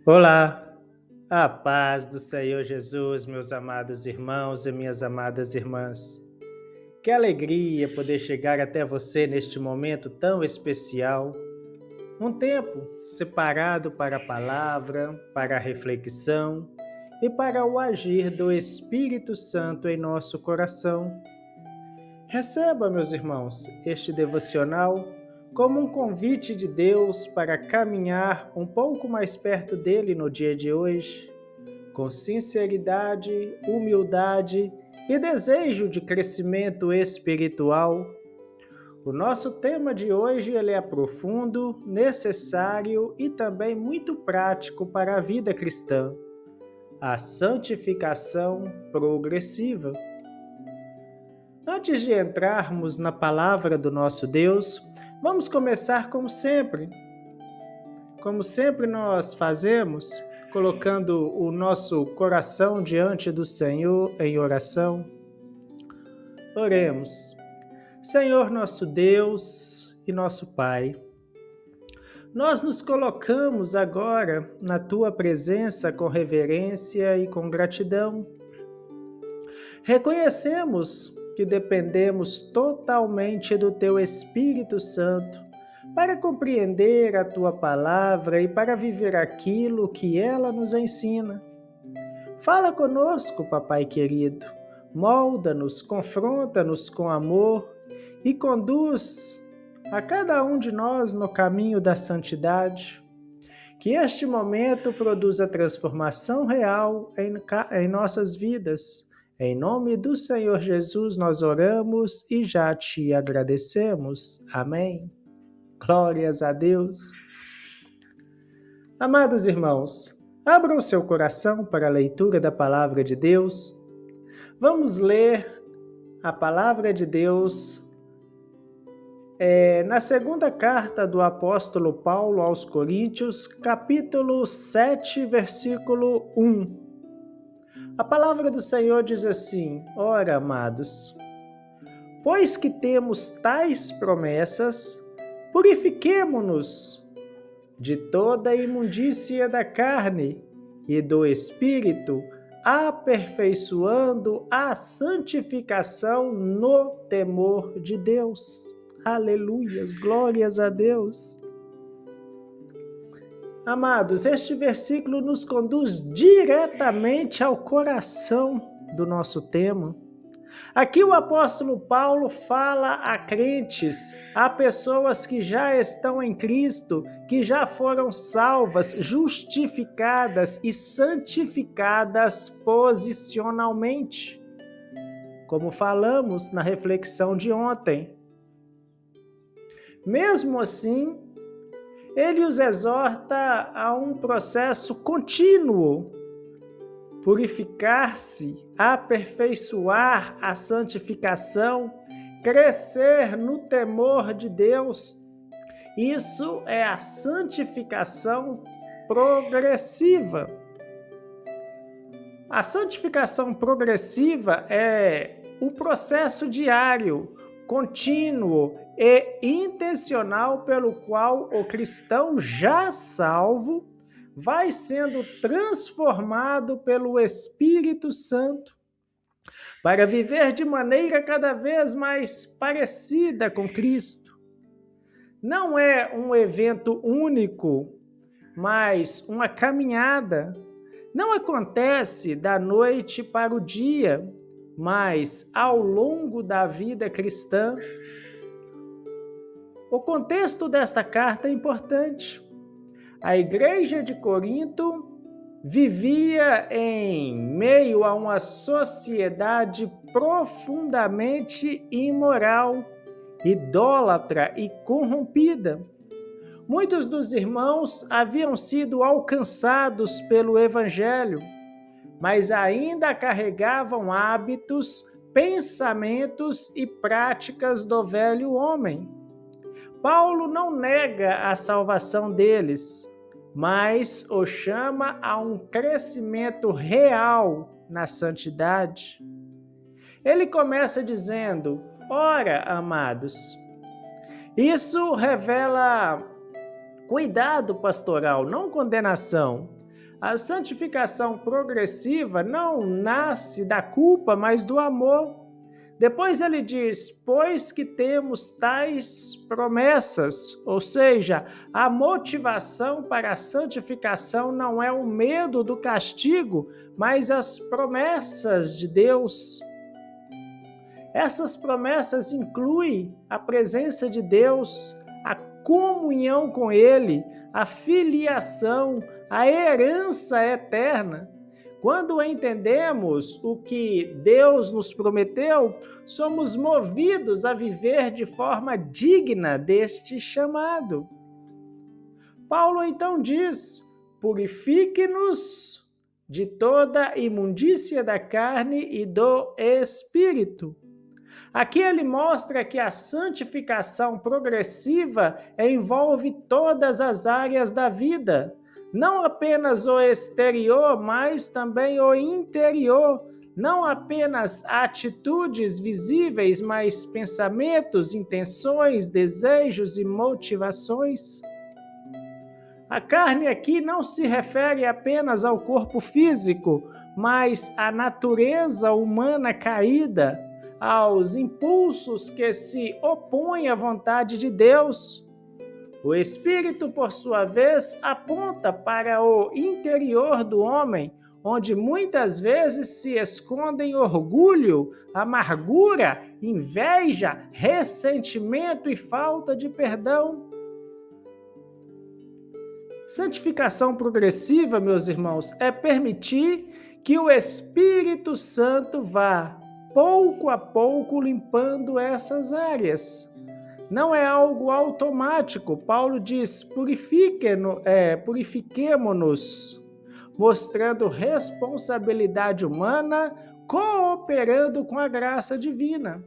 Olá, a paz do Senhor Jesus, meus amados irmãos e minhas amadas irmãs. Que alegria poder chegar até você neste momento tão especial. Um tempo separado para a palavra, para a reflexão e para o agir do Espírito Santo em nosso coração. Receba, meus irmãos, este devocional como um convite de Deus para caminhar um pouco mais perto dele no dia de hoje, com sinceridade, humildade e desejo de crescimento espiritual. O nosso tema de hoje ele é profundo, necessário e também muito prático para a vida cristã: a santificação progressiva. Antes de entrarmos na palavra do nosso Deus, vamos começar como sempre. Como sempre nós fazemos, colocando o nosso coração diante do Senhor em oração. Oremos. Senhor nosso Deus e nosso Pai, nós nos colocamos agora na Tua presença com reverência e com gratidão. Reconhecemos que dependemos totalmente do Teu Espírito Santo para compreender a Tua palavra e para viver aquilo que ela nos ensina. Fala conosco, Papai querido, molda-nos, confronta-nos com amor e conduz a cada um de nós no caminho da santidade. Que este momento produza transformação real em nossas vidas. Em nome do Senhor Jesus nós oramos e já te agradecemos. Amém. Glórias a Deus. Amados irmãos, abram seu coração para a leitura da palavra de Deus. Vamos ler a palavra de Deus na segunda carta do apóstolo Paulo aos Coríntios, capítulo 7, versículo 1. A palavra do Senhor diz assim: Ora, amados, pois que temos tais promessas, purifiquemo-nos de toda a imundícia da carne e do espírito, aperfeiçoando a santificação no temor de Deus. Aleluias, glórias a Deus. Amados, este versículo nos conduz diretamente ao coração do nosso tema. Aqui o apóstolo Paulo fala a crentes, a pessoas que já estão em Cristo, que já foram salvas, justificadas e santificadas posicionalmente, como falamos na reflexão de ontem. Mesmo assim, ele os exorta a um processo contínuo, purificar-se, aperfeiçoar a santificação, crescer no temor de Deus. Isso é a santificação progressiva. A santificação progressiva é o processo diário, contínuo e intencional pelo qual o cristão já salvo vai sendo transformado pelo Espírito Santo para viver de maneira cada vez mais parecida com Cristo. Não é um evento único, mas uma caminhada. Não acontece da noite para o dia, mas ao longo da vida cristã. O contexto desta carta é importante. A igreja de Corinto vivia em meio a uma sociedade profundamente imoral, idólatra e corrompida. Muitos dos irmãos haviam sido alcançados pelo Evangelho, mas ainda carregavam hábitos, pensamentos e práticas do velho homem. Paulo não nega a salvação deles, mas o chama a um crescimento real na santidade. Ele começa dizendo: Ora, amados, isso revela cuidado pastoral, não condenação. A santificação progressiva não nasce da culpa, mas do amor. Depois ele diz, pois que temos tais promessas, ou seja, a motivação para a santificação não é o medo do castigo, mas as promessas de Deus. Essas promessas incluem a presença de Deus, a comunhão com Ele, a filiação, a herança eterna. Quando entendemos o que Deus nos prometeu, somos movidos a viver de forma digna deste chamado. Paulo então diz: purifique-nos de toda imundícia da carne e do espírito. Aqui ele mostra que a santificação progressiva envolve todas as áreas da vida, não apenas o exterior, mas também o interior, não apenas atitudes visíveis, mas pensamentos, intenções, desejos e motivações. A carne aqui não se refere apenas ao corpo físico, mas à natureza humana caída, aos impulsos que se opõem à vontade de Deus. O Espírito, por sua vez, aponta para o interior do homem, onde muitas vezes se escondem orgulho, amargura, inveja, ressentimento e falta de perdão. Santificação progressiva, meus irmãos, é permitir que o Espírito Santo vá, pouco a pouco, limpando essas áreas. Não é algo automático. Paulo diz, purifiquemo-nos, mostrando responsabilidade humana, cooperando com a graça divina.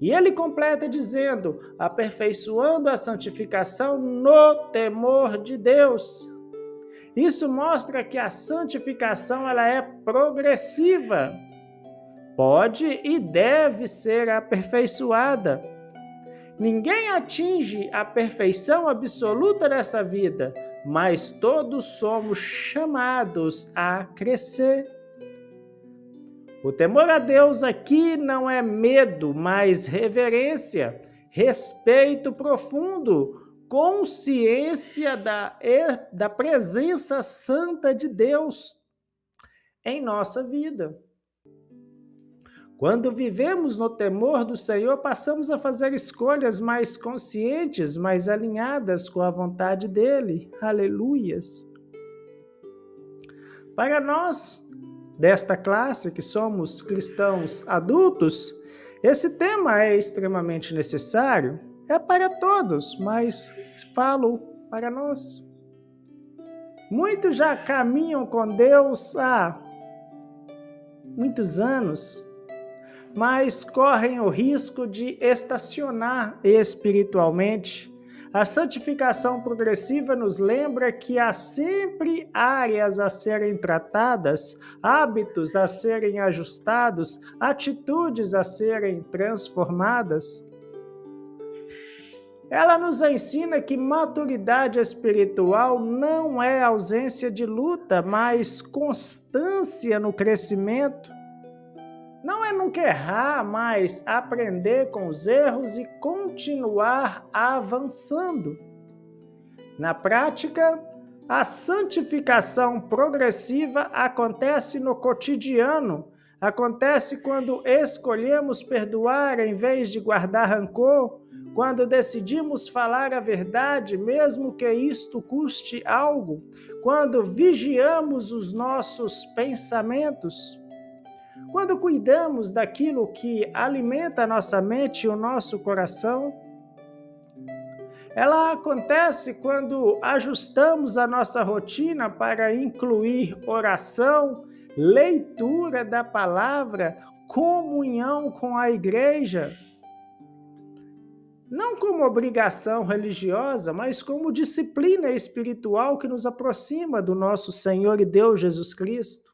E ele completa dizendo, aperfeiçoando a santificação no temor de Deus. Isso mostra que a santificação ela é progressiva. Pode e deve ser aperfeiçoada. Ninguém atinge a perfeição absoluta nessa vida, mas todos somos chamados a crescer. O temor a Deus aqui não é medo, mas reverência, respeito profundo, consciência da presença santa de Deus em nossa vida. Quando vivemos no temor do Senhor, passamos a fazer escolhas mais conscientes, mais alinhadas com a vontade dEle. Aleluias! Para nós, desta classe, que somos cristãos adultos, esse tema é extremamente necessário. É para todos, mas falo para nós. Muitos já caminham com Deus há muitos anos, mas correm o risco de estacionar espiritualmente. A santificação progressiva nos lembra que há sempre áreas a serem tratadas, hábitos a serem ajustados, atitudes a serem transformadas. Ela nos ensina que maturidade espiritual não é ausência de luta, mas constância no crescimento. Não é nunca errar, mas aprender com os erros e continuar avançando. Na prática, a santificação progressiva acontece no cotidiano, acontece quando escolhemos perdoar em vez de guardar rancor, quando decidimos falar a verdade, mesmo que isto custe algo, quando vigiamos os nossos pensamentos. Quando cuidamos daquilo que alimenta a nossa mente e o nosso coração, ela acontece quando ajustamos a nossa rotina para incluir oração, leitura da palavra, comunhão com a igreja. Não como obrigação religiosa, mas como disciplina espiritual que nos aproxima do nosso Senhor e Deus Jesus Cristo.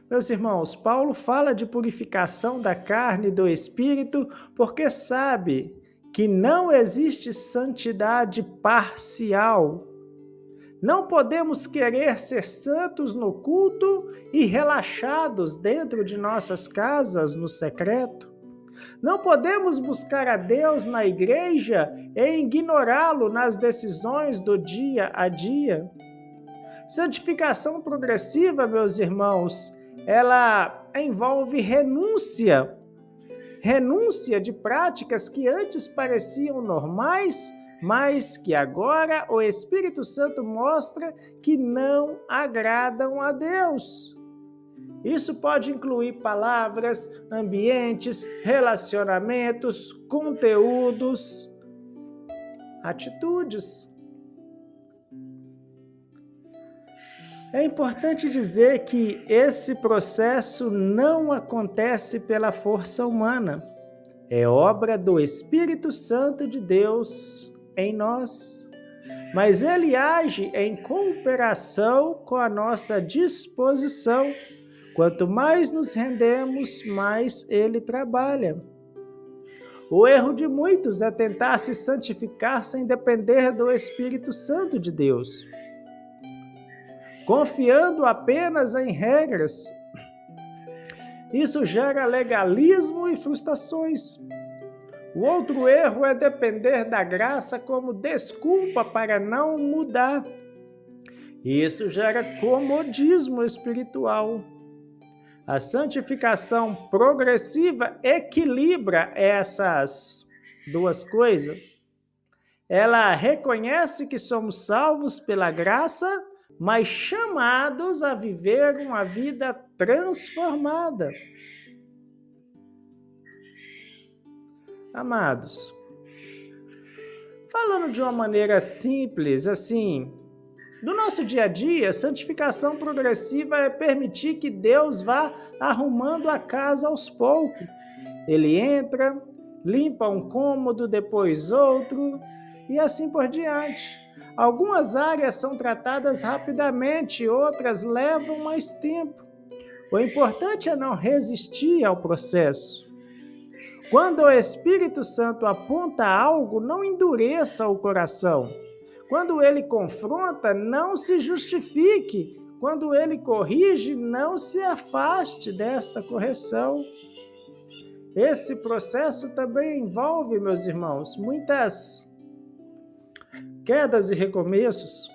Meus irmãos, Paulo fala de purificação da carne e do espírito porque sabe que não existe santidade parcial. Não podemos querer ser santos no culto e relaxados dentro de nossas casas no secreto. Não podemos buscar a Deus na igreja e ignorá-lo nas decisões do dia a dia. Santificação progressiva, meus irmãos, ela envolve renúncia. Renúncia de práticas que antes pareciam normais, mas que agora o Espírito Santo mostra que não agradam a Deus. Isso pode incluir palavras, ambientes, relacionamentos, conteúdos, atitudes. É importante dizer que esse processo não acontece pela força humana. É obra do Espírito Santo de Deus em nós, mas ele age em cooperação com a nossa disposição. Quanto mais nos rendemos, mais ele trabalha. O erro de muitos é tentar se santificar sem depender do Espírito Santo de Deus, confiando apenas em regras. Isso gera legalismo e frustrações. O outro erro é depender da graça como desculpa para não mudar. Isso gera comodismo espiritual. A santificação progressiva equilibra essas duas coisas. Ela reconhece que somos salvos pela graça, mas chamados a viver uma vida transformada. Amados, falando de uma maneira simples, assim, do nosso dia a dia, santificação progressiva é permitir que Deus vá arrumando a casa aos poucos. Ele entra, limpa um cômodo, depois outro, e assim por diante. Algumas áreas são tratadas rapidamente, outras levam mais tempo. O importante é não resistir ao processo. Quando o Espírito Santo aponta algo, não endureça o coração. Quando ele confronta, não se justifique. Quando ele corrige, não se afaste desta correção. Esse processo também envolve, meus irmãos, muitas quedas e recomeços.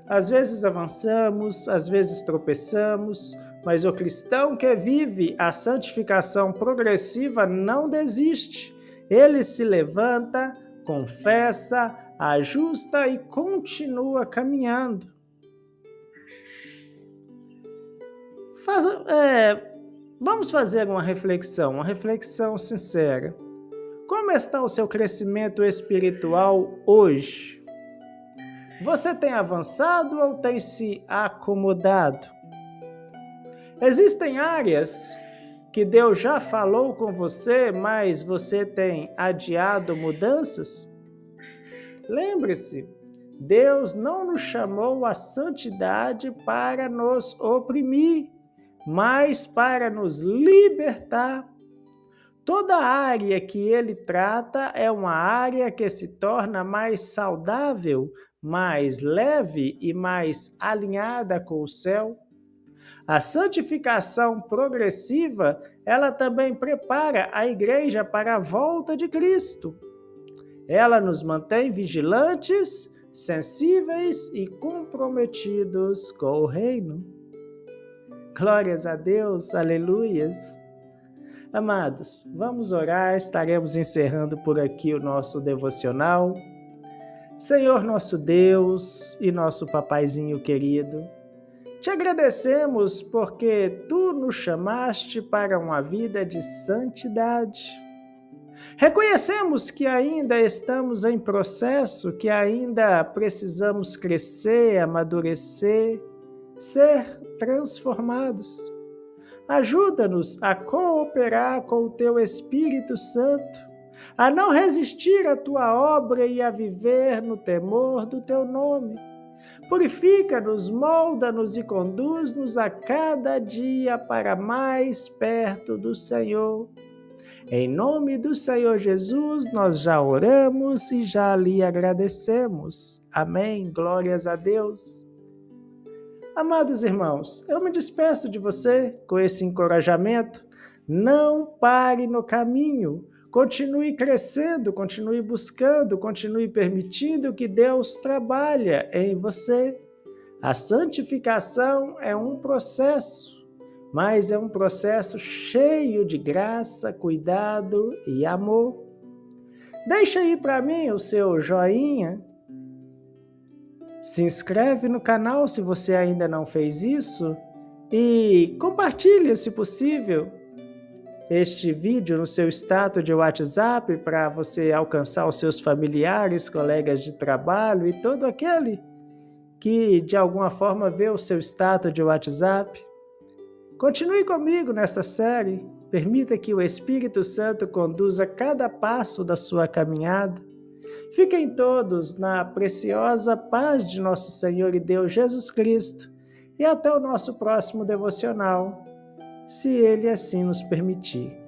Às vezes avançamos, às vezes tropeçamos, mas o cristão que vive a santificação progressiva não desiste. Ele se levanta, confessa, ajusta e continua caminhando. Vamos fazer uma reflexão sincera. Como está o seu crescimento espiritual hoje? Você tem avançado ou tem se acomodado? Existem áreas que Deus já falou com você, mas você tem adiado mudanças? Lembre-se, Deus não nos chamou à santidade para nos oprimir, mas para nos libertar. Toda área que Ele trata é uma área que se torna mais saudável, mais leve e mais alinhada com o céu. A santificação progressiva, ela também prepara a igreja para a volta de Cristo. Ela nos mantém vigilantes, sensíveis e comprometidos com o reino. Glórias a Deus, aleluias. Amados, vamos orar, estaremos encerrando por aqui o nosso devocional. Senhor nosso Deus e nosso papaizinho querido, te agradecemos porque tu nos chamaste para uma vida de santidade. Reconhecemos que ainda estamos em processo, que ainda precisamos crescer, amadurecer, ser transformados. Ajuda-nos a cooperar com o Teu Espírito Santo, a não resistir à Tua obra e a viver no temor do Teu nome. Purifica-nos, molda-nos e conduz-nos a cada dia para mais perto do Senhor. Em nome do Senhor Jesus, nós já oramos e já lhe agradecemos. Amém. Glórias a Deus. Amados irmãos, eu me despeço de você com esse encorajamento. Não pare no caminho. Continue crescendo, continue buscando, continue permitindo que Deus trabalhe em você. A santificação é um processo, mas é um processo cheio de graça, cuidado e amor. Deixa aí para mim o seu joinha. Se inscreve no canal se você ainda não fez isso e compartilha, se possível, este vídeo no seu status de WhatsApp para você alcançar os seus familiares, colegas de trabalho e todo aquele que de alguma forma vê o seu status de WhatsApp. Continue comigo nesta série. Permita que o Espírito Santo conduza cada passo da sua caminhada. Fiquem todos na preciosa paz de nosso Senhor e Deus Jesus Cristo e até o nosso próximo devocional, se Ele assim nos permitir.